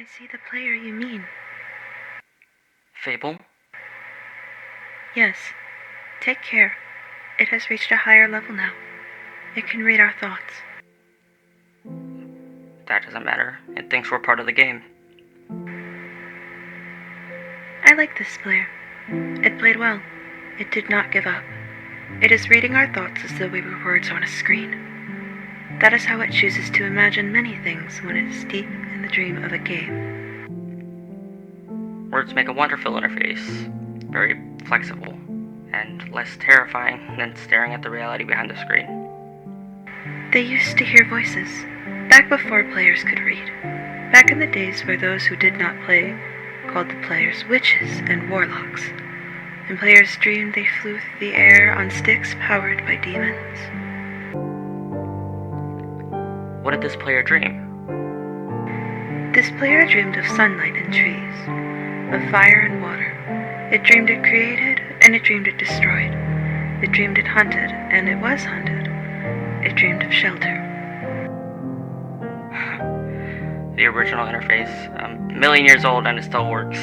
see the player you mean. Fable? Yes. Take care. It has reached a higher level now. It can read our thoughts. That doesn't matter. It thinks we're part of the game. I like this player. It played well. It did not give up. It is reading our thoughts as though we were words on a screen. That is how it chooses to imagine many things when it is deep in the dream of a game. Words make a wonderful interface. Very flexible, and less terrifying than staring at the reality behind the screen. They used to hear voices, back before players could read. Back in the days where those who did not play called the players witches and warlocks. And players dreamed they flew through the air on sticks powered by demons. What did this player dream? This player dreamed of sunlight and trees, of fire and water. It dreamed it created, and it dreamed it destroyed. It dreamed it hunted, and it was hunted. It dreamed of shelter. The original interface, a million years old and it still works.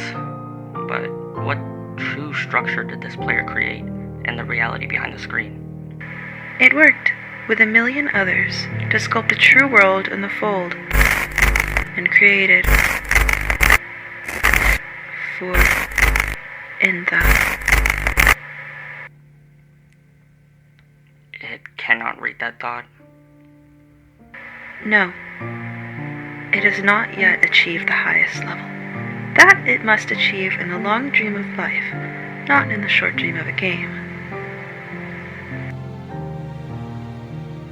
But what true structure did this player create in the reality behind the screen? It worked, with a million others, to sculpt a true world in the fold, and created for in the. It cannot read that thought. No. It has not yet achieved the highest level. That it must achieve in the long dream of life, not in the short dream of a game.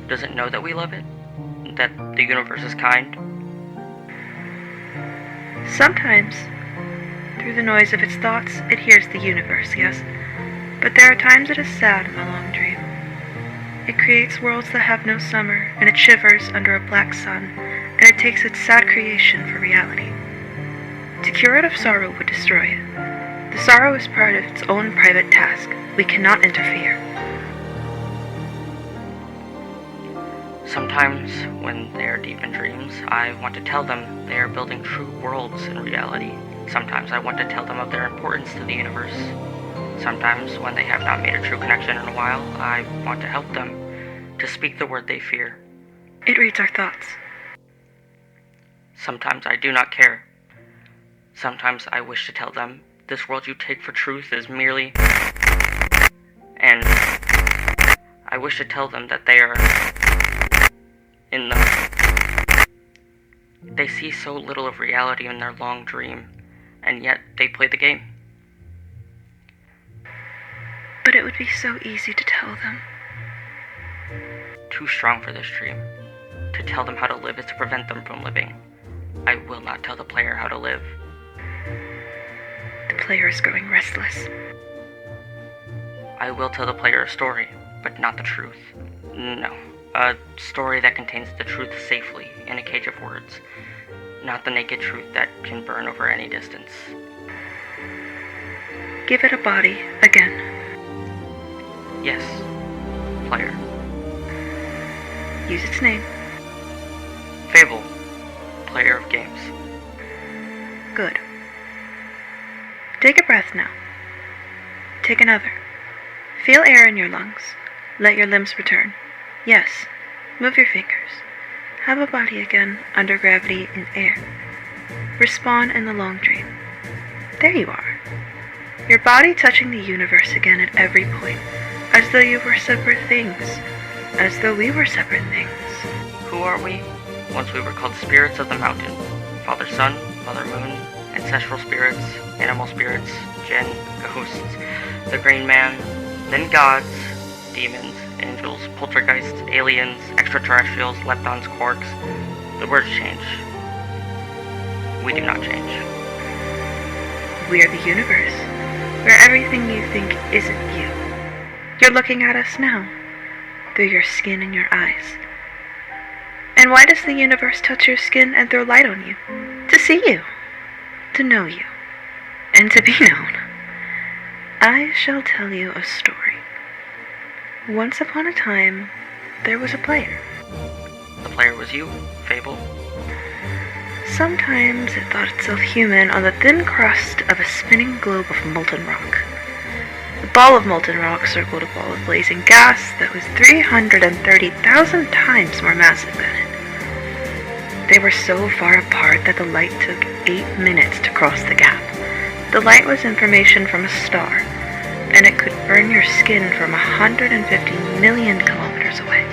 Does it know that we love it? That the universe is kind? Sometimes, through the noise of its thoughts, it hears the universe, yes. But there are times it is sad in the long dream. It creates worlds that have no summer, and it shivers under a black sun, and it takes its sad creation for reality. To cure it of sorrow would destroy it. The sorrow is part of its own private task. We cannot interfere. Sometimes, when they are deep in dreams, I want to tell them they are building true worlds in reality. Sometimes I want to tell them of their importance to the universe. Sometimes, when they have not made a true connection in a while, I want to help them to speak the word they fear. It reads our thoughts. Sometimes I do not care. Sometimes I wish to tell them, this world you take for truth is merely... And I wish to tell them that they are... in the... They see so little of reality in their long dream, and yet they play the game. But it would be so easy to tell them. Too strong for this dream. To tell them how to live is to prevent them from living. I will not tell the player how to live. The player is growing restless. I will tell the player a story, but not the truth. No, a story that contains the truth safely in a cage of words, not the naked truth that can burn over any distance. Give it a body, again. Yes, player. Use its name. Fable, player of games. Good. Take a breath now. Take another. Feel air in your lungs. Let your limbs return. Yes, move your fingers. Have a body again, under gravity in air. Respawn in the long dream. There you are. Your body touching the universe again at every point, as though you were separate things, as though we were separate things. Who are we? Once we were called spirits of the mountain. Father Sun, Mother Moon, ancestral spirits, animal spirits, jinn, ghosts, the Green Man, then gods, demons, angels, poltergeists, aliens, extraterrestrials, leptons, quarks. The words change. We do not change. We are the universe, where everything you think isn't you. You're looking at us now, through your skin and your eyes. And why does the universe touch your skin and throw light on you? To see you, to know you, and to be known. I shall tell you a story. Once upon a time, there was a player. The player was you, Fable. Sometimes it thought itself human on the thin crust of a spinning globe of molten rock. The ball of molten rock circled a ball of blazing gas that was 330,000 times more massive than it. They were so far apart that the light took 8 minutes to cross the gap. The light was information from a star, and it could burn your skin from 150 million kilometers away.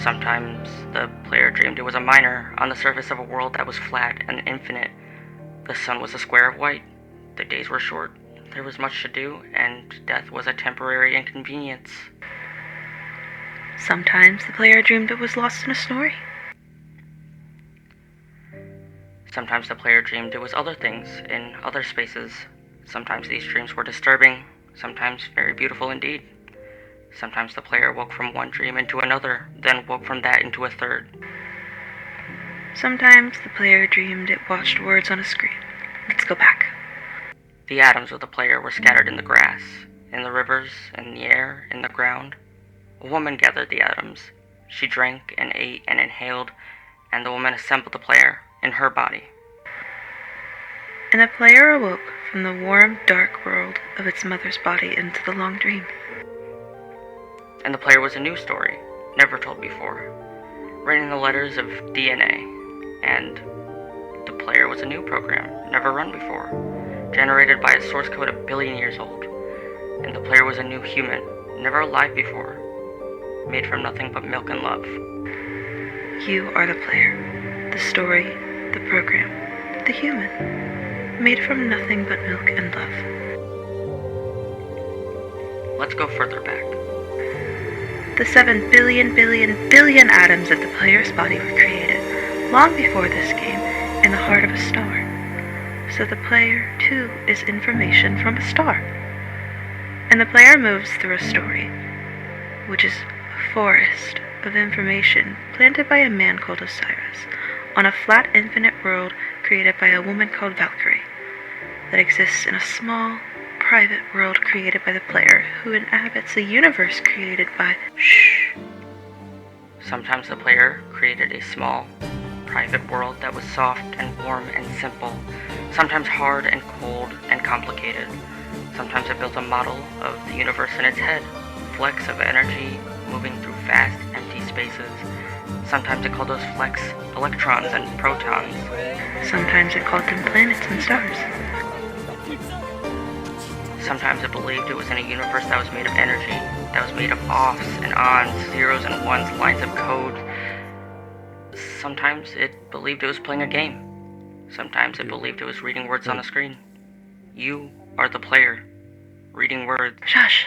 Sometimes the player dreamed it was a miner on the surface of a world that was flat and infinite. The sun was a square of white. The days were short. There was much to do, and death was a temporary inconvenience. Sometimes the player dreamed it was lost in a story. Sometimes the player dreamed it was other things in other spaces. Sometimes these dreams were disturbing, sometimes very beautiful indeed. Sometimes the player woke from one dream into another, then woke from that into a third. Sometimes the player dreamed it watched words on a screen. Let's go back. The atoms of the player were scattered in the grass, in the rivers, in the air, in the ground. A woman gathered the atoms. She drank and ate and inhaled, and the woman assembled the player in her body. And the player awoke from the warm, dark world of its mother's body into the long dream. And the player was a new story, never told before, written in the letters of DNA. And the player was a new program, never run before, generated by a source code 1 billion years old. And the player was a new human, never alive before, made from nothing but milk and love. You are the player, the story, the program, the human, made from nothing but milk and love. Let's go further back. The 7 billion atoms of the player's body were created long before this game in the heart of a star. So the player, too, is information from a star. And the player moves through a story, which is a forest of information planted by a man called Osiris on a flat infinite world created by a woman called Valkyrie that exists in a small, private world created by the player who inhabits a universe created by Sometimes the player created a small, private world that was soft and warm and simple, sometimes hard and cold and complicated. Sometimes it built a model of the universe in its head, flecks of energy moving through vast, empty spaces. Sometimes it called those flecks electrons and protons. Sometimes it called them planets and stars. Sometimes it believed it was in a universe that was made of energy, that was made of offs and ons, zeros and ones, lines of code. Sometimes it believed it was playing a game. Sometimes it believed it was reading words on a screen. You are the player, reading words. Shush!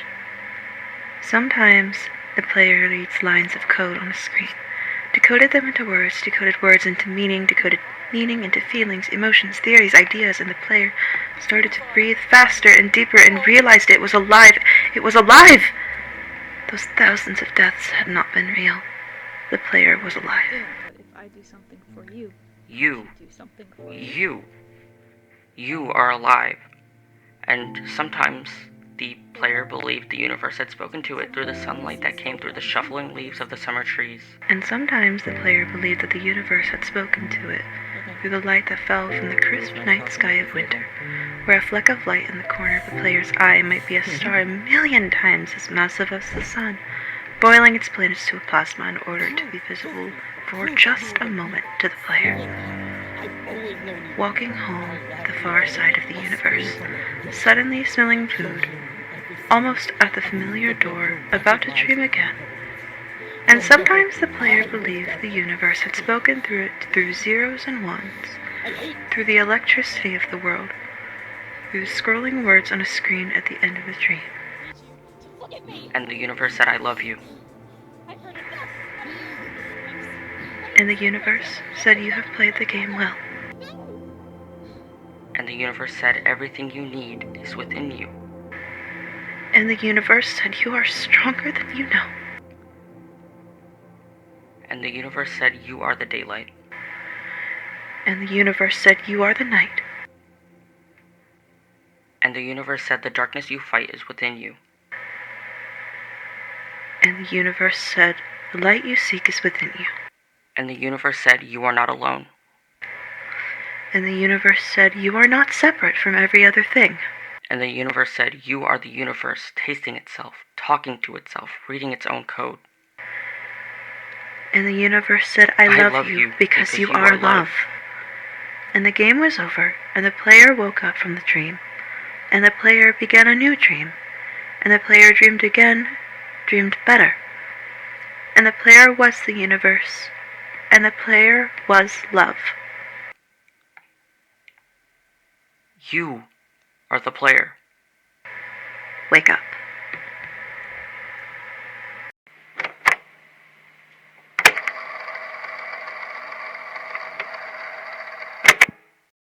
Sometimes the player reads lines of code on a screen, decoded them into words, decoded words into meaning, decoded meaning into feelings, emotions, theories, ideas, and the player started to breathe faster and deeper and realized it was alive. It was alive! Those thousands of deaths had not been real. The player was alive. But if I do something for you, You, do something for you. you are alive. And sometimes the player believed the universe had spoken to it through the sunlight that came through the shuffling leaves of the summer trees. And sometimes the player believed that the universe had spoken to it through the light that fell from the crisp night sky of winter, where a fleck of light in the corner of the player's eye might be a star 1,000,000 times as massive as the sun, boiling its planets to a plasma in order to be visible for just a moment to the player. Walking home the far side of the universe, suddenly smelling food, almost at the familiar door, about to dream again. And sometimes the player believed the universe had spoken through it through zeros and ones, through the electricity of the world, through scrolling words on a screen at the end of the dream. And the universe said, I love you. And the universe said, you have played the game well. And the universe said, everything you need is within you. And the universe said, you are stronger than you know. And the universe said, you are the daylight. And the universe said, you are the night. And the universe said, the darkness you fight is within you. And the universe said, the light you seek is within you. And the universe said, "You are not alone." And the universe said, "You are not separate from every other thing." And the universe said, "You are the universe, tasting itself, talking to itself, reading its own code." And the universe said, I love you because you are love. And the game was over, and the player woke up from the dream, and the player began a new dream, and the player dreamed again, dreamed better. And the player was the universe, and the player was love. You are the player. Wake up.